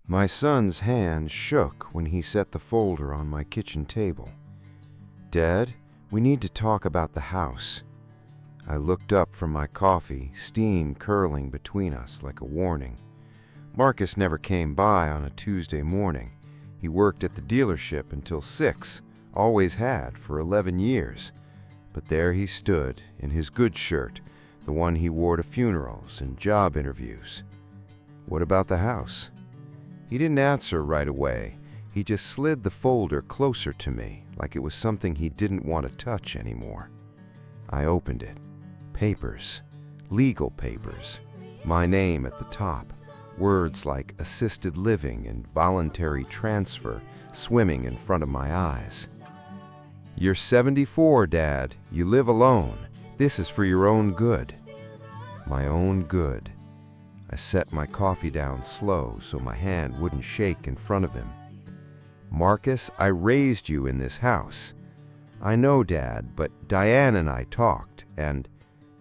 My son's hand shook when he set the folder on my kitchen table. "Dad, we need to talk about the house." I looked up from my coffee, steam curling between us like a warning. Marcus never came by on a Tuesday morning. He worked at the dealership until 6, always had for 11 years. But there he stood in his good shirt, the one he wore to funerals and job interviews. "What about the house?" He didn't answer right away. He just slid the folder closer to me, like it was something he didn't want to touch anymore. I opened it. Papers. Legal papers. My name at the top. Words like assisted living and voluntary transfer swimming in front of my eyes. "You're 74, Dad. You live alone. This is for your own good." My own good. I set my coffee down slow so my hand wouldn't shake in front of him. "Marcus, I raised you in this house." "I know, Dad, but Diane and I talked, and—"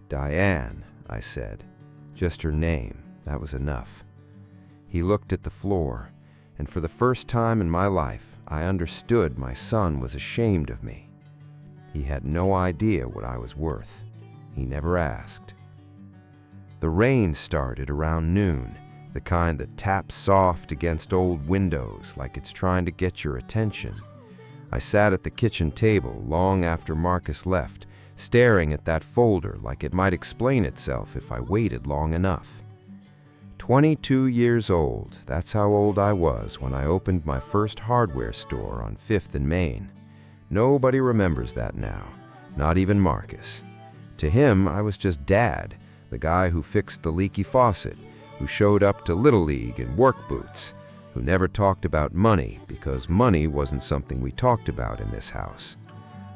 "Diane," I said. Just her name, that was enough. He looked at the floor, and for the first time in my life, I understood my son was ashamed of me. He had no idea what I was worth. He never asked. The rain started around noon, the kind that taps soft against old windows like it's trying to get your attention. I sat at the kitchen table long after Marcus left, staring at that folder like it might explain itself if I waited long enough. 22 years old, that's how old I was when I opened my first hardware store on 5th and Main. Nobody remembers that now, not even Marcus. To him, I was just Dad, the guy who fixed the leaky faucet, who showed up to Little League in work boots, who never talked about money because money wasn't something we talked about in this house.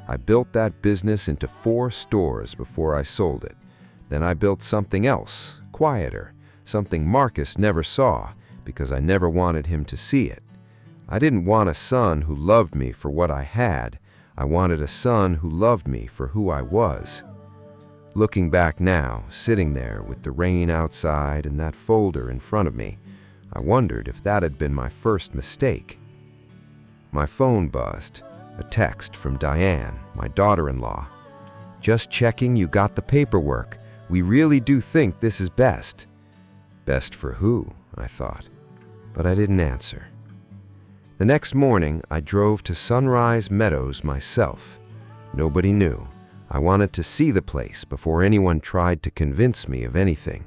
I built that business into 4 stores before I sold it. Then I built something else, quieter, something Marcus never saw because I never wanted him to see it. I didn't want a son who loved me for what I had. I wanted a son who loved me for who I was. Looking back now, sitting there with the rain outside and that folder in front of me, I wondered if that had been my first mistake. My phone buzzed, a text from Diane, my daughter-in-law. "Just checking you got the paperwork. We really do think this is best." Best for who, I thought, but I didn't answer. The next morning, I drove to Sunrise Meadows myself. Nobody knew. I wanted to see the place before anyone tried to convince me of anything.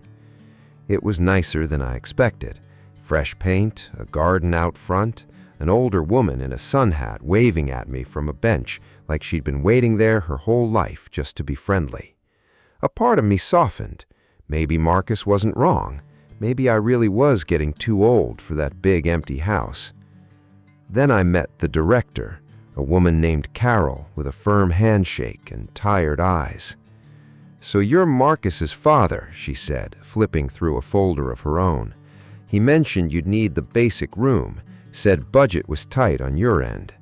It was nicer than I expected. Fresh paint, a garden out front, an older woman in a sun hat waving at me from a bench like she'd been waiting there her whole life just to be friendly. A part of me softened. Maybe Marcus wasn't wrong. Maybe I really was getting too old for that big empty house. Then I met the director, a woman named Carol with a firm handshake and tired eyes. "So you're Marcus's father," she said, flipping through a folder of her own. "He mentioned you'd need the basic room, said budget was tight on your end."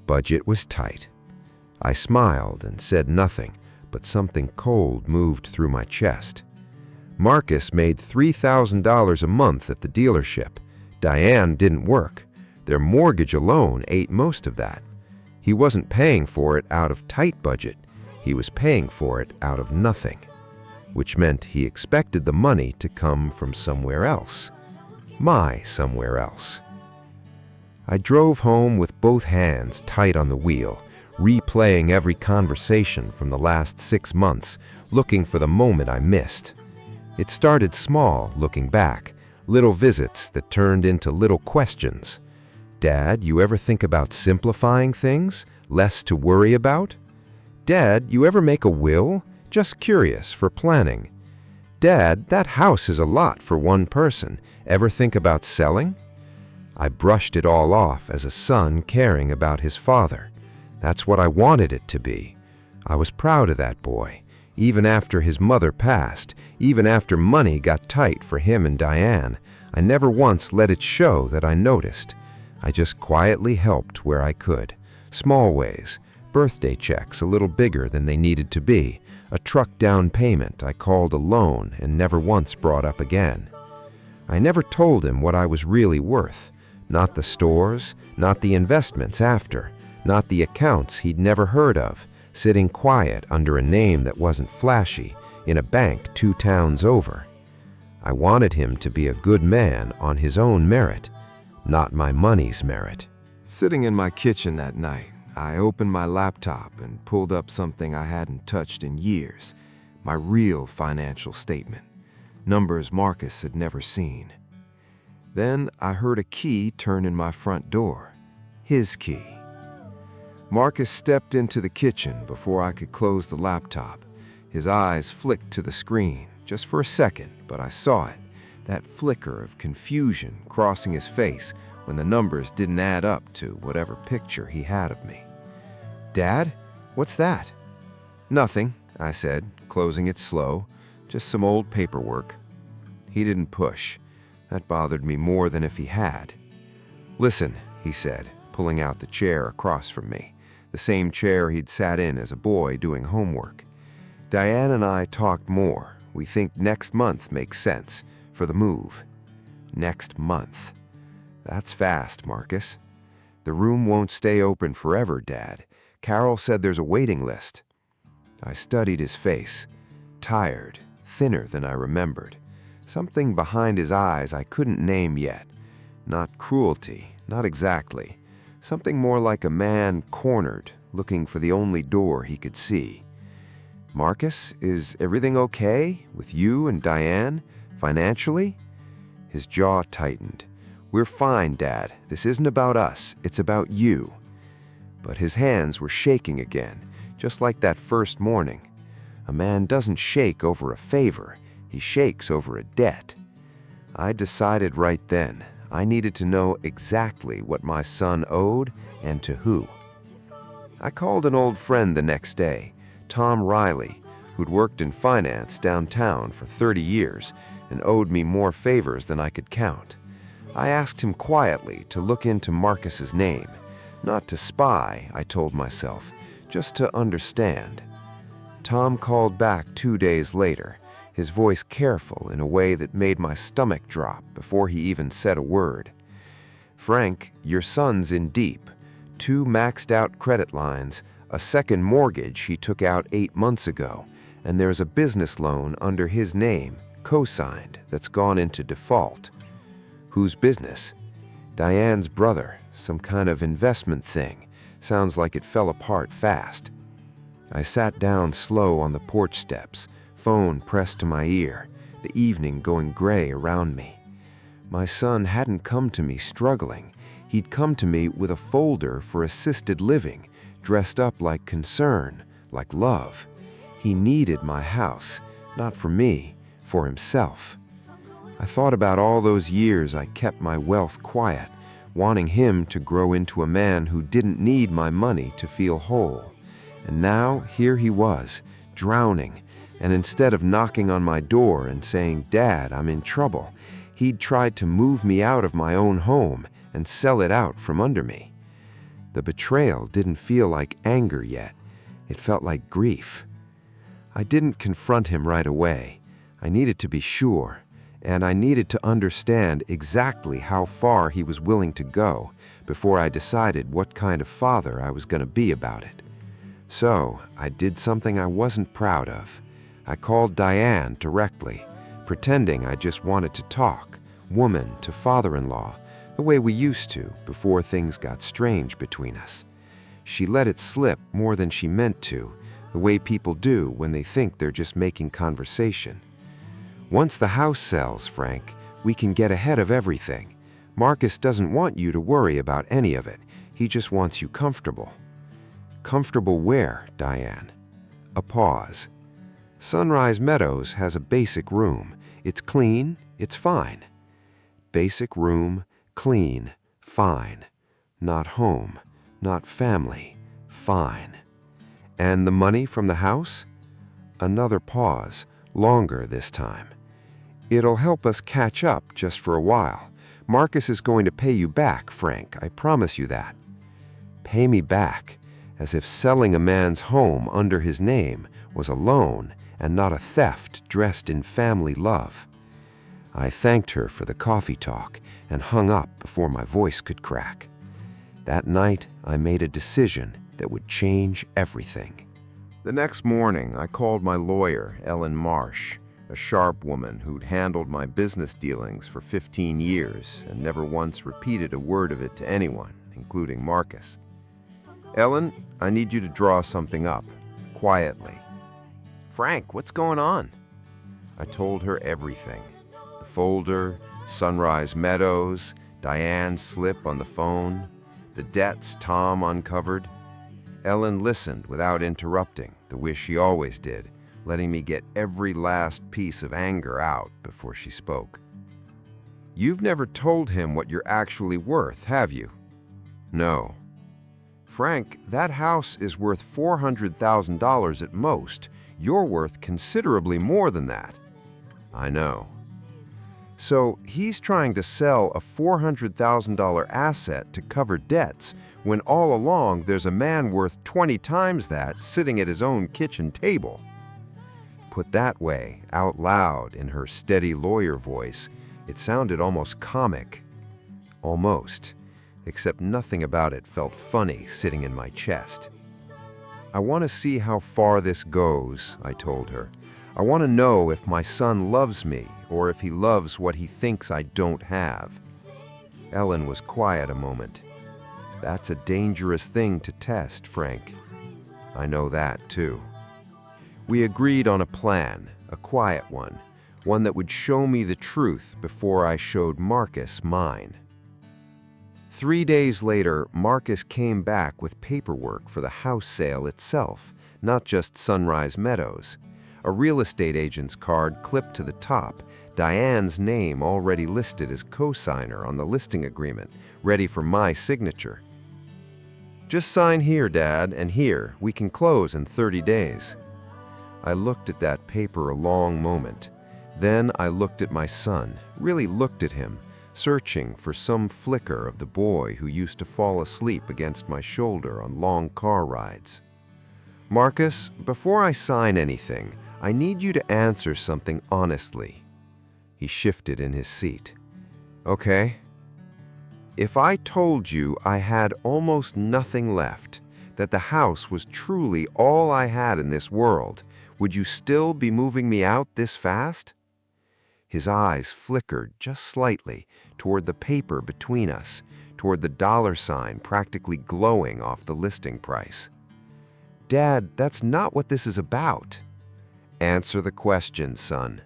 Budget was tight. I smiled and said nothing, but something cold moved through my chest. Marcus made $3,000 a month at the dealership. Diane didn't work. Their mortgage alone ate most of that. He wasn't paying for it out of tight budget. He was paying for it out of nothing, which meant he expected the money to come from somewhere else. My somewhere else. I drove home with both hands tight on the wheel, replaying every conversation from the last 6 months, looking for the moment I missed. It started small, looking back, little visits that turned into little questions. "Dad, you ever think about simplifying things? Less to worry about?" "Dad, you ever make a will? Just curious, for planning." "Dad, that house is a lot for one person. Ever think about selling?" I brushed it all off as a son caring about his father. That's what I wanted it to be. I was proud of that boy, even after his mother passed, even after money got tight for him and Diane. I never once let it show that I noticed. I just quietly helped where I could. Small ways, birthday checks a little bigger than they needed to be, a truck down payment I called a loan and never once brought up again. I never told him what I was really worth. Not the stores, not the investments after, not the accounts he'd never heard of, sitting quiet under a name that wasn't flashy in a bank 2 towns over. I wanted him to be a good man on his own merit, not my money's merit. Sitting in my kitchen that night, I opened my laptop and pulled up something I hadn't touched in years, my real financial statement, numbers Marcus had never seen. Then I heard a key turn in my front door, his key. Marcus stepped into the kitchen before I could close the laptop. His eyes flicked to the screen, just for a second, but I saw it, that flicker of confusion crossing his face when the numbers didn't add up to whatever picture he had of me. "Dad, what's that?" "Nothing," I said, closing it slow, "just some old paperwork." He didn't push. That bothered me more than if he had. "Listen," he said, pulling out the chair across from me, the same chair he'd sat in as a boy doing homework. "Diane and I talked more. We think next month makes sense for the move." Next month. That's fast, Marcus. "The room won't stay open forever, Dad. Carol said there's a waiting list." I studied his face. Tired, thinner than I remembered. Something behind his eyes I couldn't name yet. Not cruelty, not exactly. Something more like a man cornered, looking for the only door he could see. "Marcus, is everything okay with you and Diane, financially?" His jaw tightened. "We're fine, Dad. This isn't about us. It's about you." But his hands were shaking again, just like that first morning. A man doesn't shake over a favor. He shakes over a debt. I decided right then I needed to know exactly what my son owed and to who. I called an old friend the next day, Tom Riley, who'd worked in finance downtown for 30 years and owed me more favors than I could count. I asked him quietly to look into Marcus's name. Not to spy, I told myself, just to understand. Tom called back 2 days later, his voice careful in a way that made my stomach drop before he even said a word. "Frank, your son's in deep. 2 maxed-out credit lines, a second mortgage he took out 8 months ago, and there's a business loan under his name, co-signed, that's gone into default." "Whose business?" "Diane's brother, some kind of investment thing. Sounds like it fell apart fast." I sat down slow on the porch steps, phone pressed to my ear, the evening going gray around me. My son hadn't come to me struggling. He'd come to me with a folder for assisted living, dressed up like concern, like love. He needed my house, not for me, for himself. I thought about all those years I kept my wealth quiet, wanting him to grow into a man who didn't need my money to feel whole. And now here he was, drowning, and instead of knocking on my door and saying, "Dad, I'm in trouble," he'd tried to move me out of my own home and sell it out from under me. The betrayal didn't feel like anger yet. It felt like grief. I didn't confront him right away. I needed to be sure, and I needed to understand exactly how far he was willing to go before I decided what kind of father I was going to be about it. So I did something I wasn't proud of. I called Diane directly, pretending I just wanted to talk, woman to father-in-law, the way we used to before things got strange between us. She let it slip more than she meant to, the way people do when they think they're just making conversation. "Once the house sells, Frank, we can get ahead of everything. Marcus doesn't want you to worry about any of it. He just wants you comfortable." "Comfortable where, Diane?" A pause. "Sunrise Meadows has a basic room. It's clean, it's fine." Basic room, clean, fine. Not home, not family, fine. "And the money from the house?" Another pause, longer this time. "It'll help us catch up just for a while. Marcus is going to pay you back, Frank, I promise you that." Pay me back, as if selling a man's home under his name was a loan and not a theft dressed in family love. I thanked her for the coffee talk and hung up before my voice could crack. That night, I made a decision that would change everything. The next morning, I called my lawyer, Ellen Marsh, a sharp woman who'd handled my business dealings for 15 years and never once repeated a word of it to anyone, including Marcus. Ellen, I need you to draw something up, quietly. Frank, what's going on? I told her everything. The folder, Sunrise Meadows, Diane's slip on the phone, the debts Tom uncovered. Ellen listened without interrupting, the way she always did, letting me get every last piece of anger out before she spoke. You've never told him what you're actually worth, have you? No. Frank, that house is worth $400,000 at most. You're worth considerably more than that. I know. So he's trying to sell a $400,000 asset to cover debts when all along there's a man worth 20 times that sitting at his own kitchen table. Put that way, out loud, in her steady lawyer voice, it sounded almost comic. Almost, except nothing about it felt funny sitting in my chest. I want to see how far this goes, I told her. I want to know if my son loves me or if he loves what he thinks I don't have. Ellen was quiet a moment. That's a dangerous thing to test, Frank. I know that, too. We agreed on a plan, a quiet one that would show me the truth before I showed Marcus mine. 3 days later, Marcus came back with paperwork for the house sale itself, not just Sunrise Meadows. A real estate agent's card clipped to the top, Diane's name already listed as co-signer on the listing agreement, ready for my signature. Just sign here, Dad, and here, we can close in 30 days. I looked at that paper a long moment. Then I looked at my son, really looked at him, searching for some flicker of the boy who used to fall asleep against my shoulder on long car rides. Marcus, before I sign anything, I need you to answer something honestly. He shifted in his seat. Okay. If I told you I had almost nothing left, that the house was truly all I had in this world, would you still be moving me out this fast? His eyes flickered just slightly toward the paper between us, toward the dollar sign practically glowing off the listing price. Dad, that's not what this is about. Answer the question, son.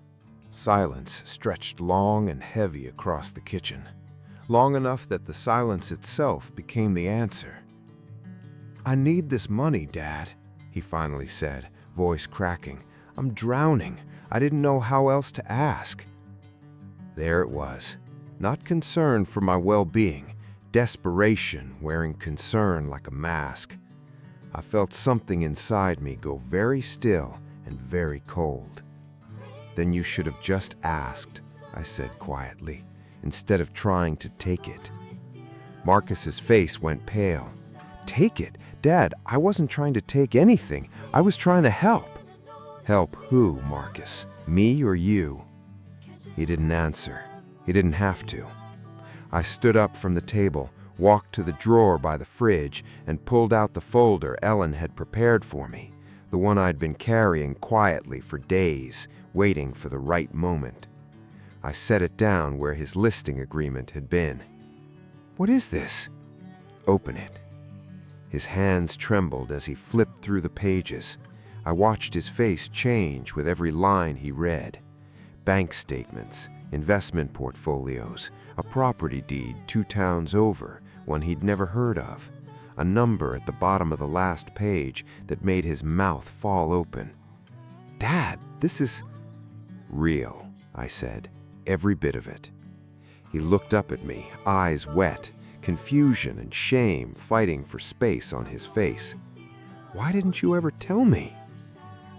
Silence stretched long and heavy across the kitchen, long enough that the silence itself became the answer. I need this money, Dad, he finally said, voice cracking. I'm drowning. I didn't know how else to ask. There it was, not concern for my well-being, desperation wearing concern like a mask. I felt something inside me go very still and very cold. Then you should have just asked, I said quietly, instead of trying to take it. Marcus's face went pale. Take it? Dad, I wasn't trying to take anything. I was trying to help. Help who, Marcus? Me or you? He didn't answer. He didn't have to. I stood up from the table, walked to the drawer by the fridge, and pulled out the folder Ellen had prepared for me, the one I'd been carrying quietly for days, waiting for the right moment. I set it down where his listing agreement had been. What is this? Open it. His hands trembled as he flipped through the pages. I watched his face change with every line he read. Bank statements, investment portfolios, a property deed 2 towns over, one he'd never heard of, a number at the bottom of the last page that made his mouth fall open. Dad, this is real, I said, every bit of it. He looked up at me, eyes wet, confusion and shame fighting for space on his face. Why didn't you ever tell me?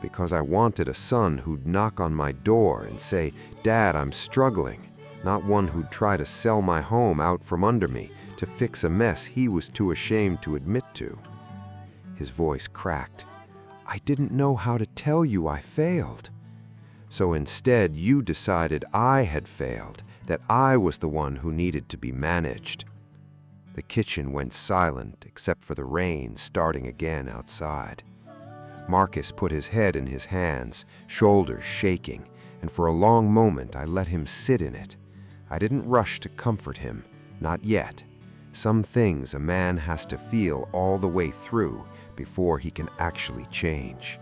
Because I wanted a son who'd knock on my door and say, Dad, I'm struggling, not one who'd try to sell my home out from under me to fix a mess he was too ashamed to admit to. His voice cracked. I didn't know how to tell you I failed. So instead, you decided I had failed, that I was the one who needed to be managed. The kitchen went silent except for the rain starting again outside. Marcus put his head in his hands, shoulders shaking, and for a long moment I let him sit in it. I didn't rush to comfort him, not yet. Some things a man has to feel all the way through before he can actually change.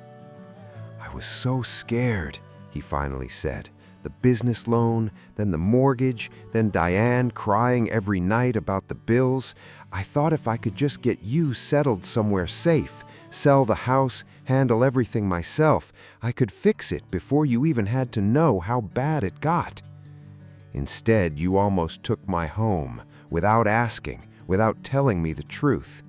"I was so scared," he finally said. "The business loan, then the mortgage, then Diane crying every night about the bills. I thought if I could just get you settled somewhere safe, sell the house, handle everything myself, I could fix it before you even had to know how bad it got. Instead, you almost took my home, without asking, without telling me the truth.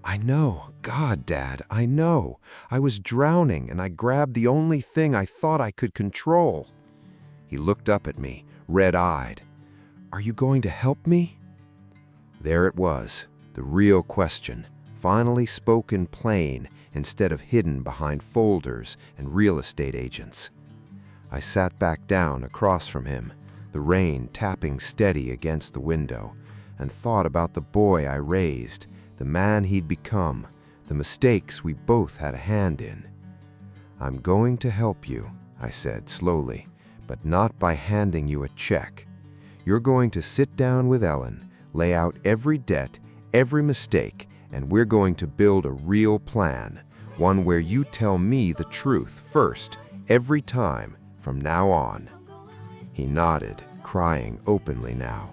I know, God, Dad, I know. I was drowning and I grabbed the only thing I thought I could control." He looked up at me, red-eyed. "Are you going to help me?" There it was, the real question, finally spoken plain instead of hidden behind folders and real estate agents. I sat back down across from him, the rain tapping steady against the window, and thought about the boy I raised, the man he'd become, the mistakes we both had a hand in. "I'm going to help you," I said slowly, "but not by handing you a check. You're going to sit down with Ellen, lay out every debt, every mistake, and we're going to build a real plan, one where you tell me the truth first, every time, from now on." He nodded, crying openly now.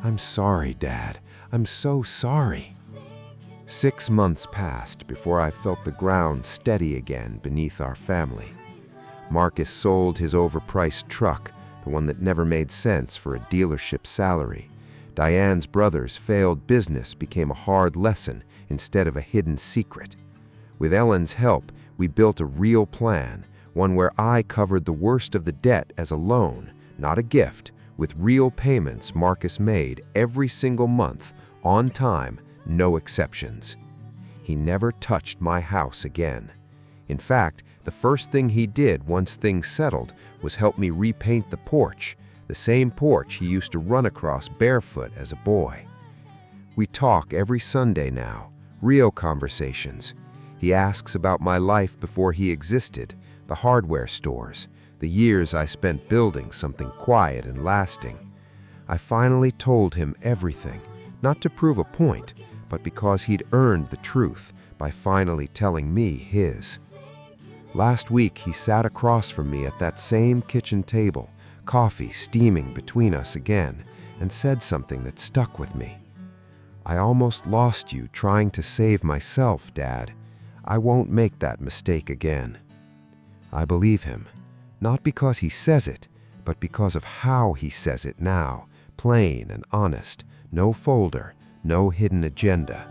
"I'm sorry, Dad. I'm so sorry." 6 months passed before I felt the ground steady again beneath our family. Marcus sold his overpriced truck, the one that never made sense for a dealership salary. Diane's brother's failed business became a hard lesson instead of a hidden secret. With Ellen's help, we built a real plan, one where I covered the worst of the debt as a loan, not a gift, with real payments Marcus made every single month, on time, no exceptions. He never touched my house again. In fact, the first thing he did once things settled was help me repaint the porch, the same porch he used to run across barefoot as a boy. We talk every Sunday now, real conversations. He asks about my life before he existed, the hardware stores, the years I spent building something quiet and lasting. I finally told him everything, not to prove a point, but because he'd earned the truth by finally telling me his. Last week, he sat across from me at that same kitchen table, coffee steaming between us again, and said something that stuck with me. "I almost lost you trying to save myself, Dad. I won't make that mistake again." I believe him, not because he says it, but because of how he says it now, plain and honest, no folder, no hidden agenda.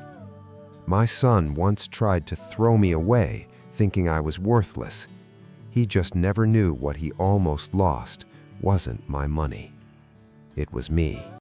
My son once tried to throw me away, thinking I was worthless. He just never knew what he almost lost wasn't my money. It was me.